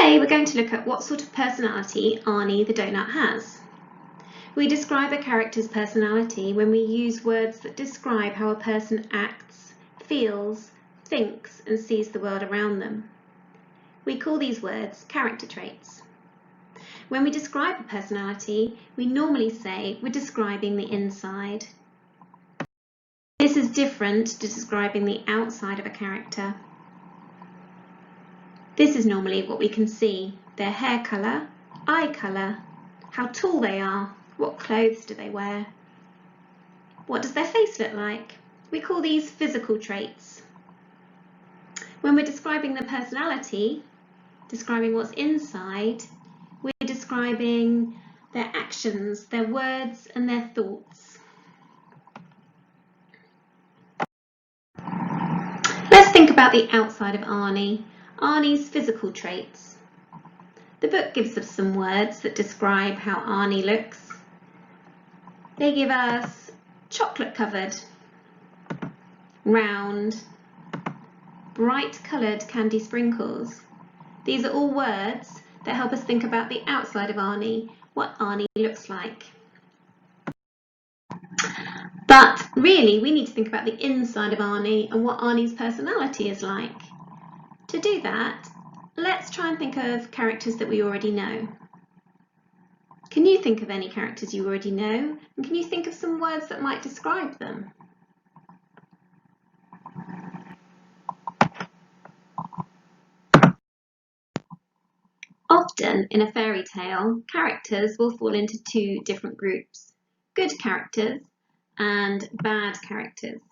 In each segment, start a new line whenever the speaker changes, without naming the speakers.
Today we're going to look at what sort of personality Arnie the donut has. We describe a character's personality when we use words that describe how a person acts, feels, thinks and sees the world around them. We call these words character traits. When we describe a personality, we normally say we're describing the inside. This is different to describing the outside of a character. This is normally what we can see: their hair colour, eye colour, how tall they are, what clothes do they wear, what does their face look like. We call these physical traits. When we're describing the personality, describing what's inside, we're describing their actions, their words and their thoughts. Let's think about the outside of Arnie. Arnie's physical traits. The book gives us some words that describe how Arnie looks. They give us chocolate covered, round, bright coloured candy sprinkles. These are all words that help us think about the outside of Arnie, what Arnie looks like. But really we need to think about the inside of Arnie and what Arnie's personality is like. To do that, let's try and think of characters that we already know. Can you think of any characters you already know? And can you think of some words that might describe them? Often in a fairy tale, characters will fall into two different groups: good characters and bad characters,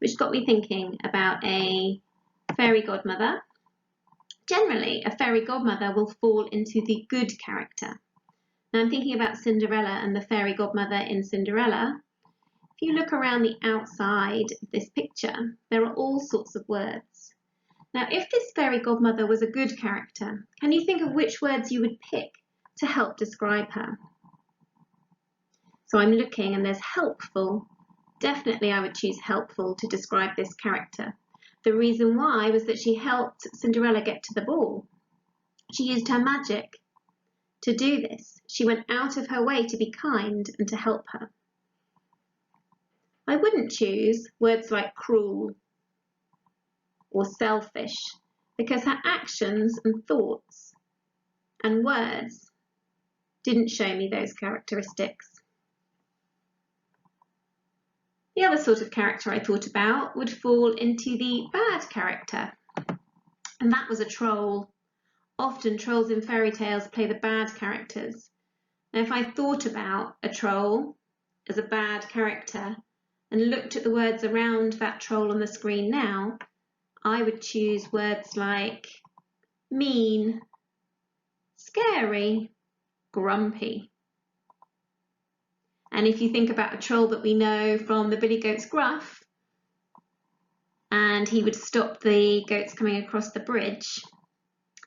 which got me thinking about a fairy godmother. Generally, a fairy godmother will fall into the good character. Now I'm thinking about Cinderella and the fairy godmother in Cinderella. If you look around the outside of this picture, there are all sorts of words. Now, if this fairy godmother was a good character, can you think of which words you would pick to help describe her? So I'm looking and there's helpful. Definitely I would choose helpful to describe this character. The reason why was that she helped Cinderella get to the ball. She used her magic to do this. She went out of her way to be kind and to help her. I wouldn't choose words like cruel or selfish because her actions and thoughts and words didn't show me those characteristics. The other sort of character I thought about would fall into the bad character, and that was a troll. Often trolls in fairy tales play the bad characters. Now if I thought about a troll as a bad character and looked at the words around that troll on the screen now, I would choose words like mean, scary, grumpy. And if you think about a troll that we know from the Billy Goat's Gruff, and he would stop the goats coming across the bridge,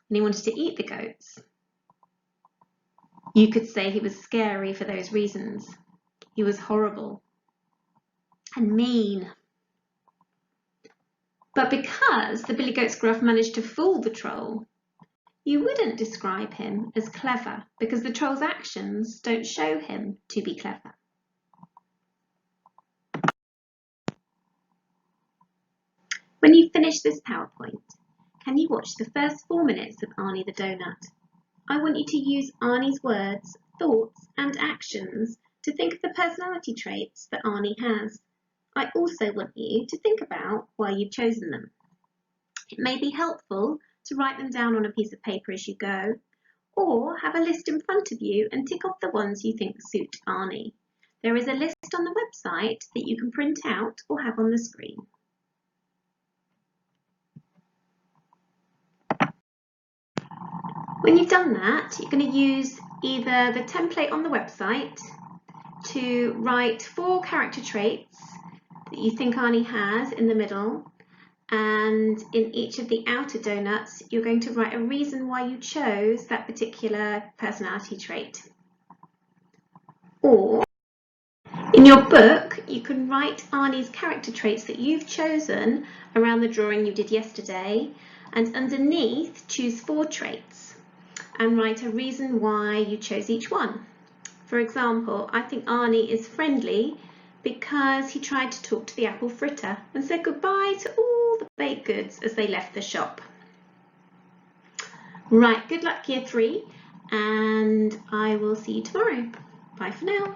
and he wanted to eat the goats, you could say he was scary for those reasons. He was horrible and mean. But because the Billy Goat's Gruff managed to fool the troll, you wouldn't describe him as clever because the troll's actions don't show him to be clever. When you finish this PowerPoint, can you watch the first 4 minutes of Arnie the Donut? I want you to use Arnie's words, thoughts and actions to think of the personality traits that Arnie has. I also want you to think about why you've chosen them. It may be helpful to write them down on a piece of paper as you go, or have a list in front of you and tick off the ones you think suit Arnie. There is a list on the website that you can print out or have on the screen. When you've done that, you're going to use either the template on the website to write 4 character traits that you think Arnie has in the middle, and in each of the outer donuts you're going to write a reason why you chose that particular personality trait. Or in your book you can write Arnie's character traits that you've chosen around the drawing you did yesterday, And underneath, choose 4 traits and write a reason why you chose each one. For example, I think Arnie is friendly because he tried to talk to the apple fritter and said goodbye to all the baked goods as they left the shop. Right, good luck Year 3, and I will see you tomorrow. Bye for now.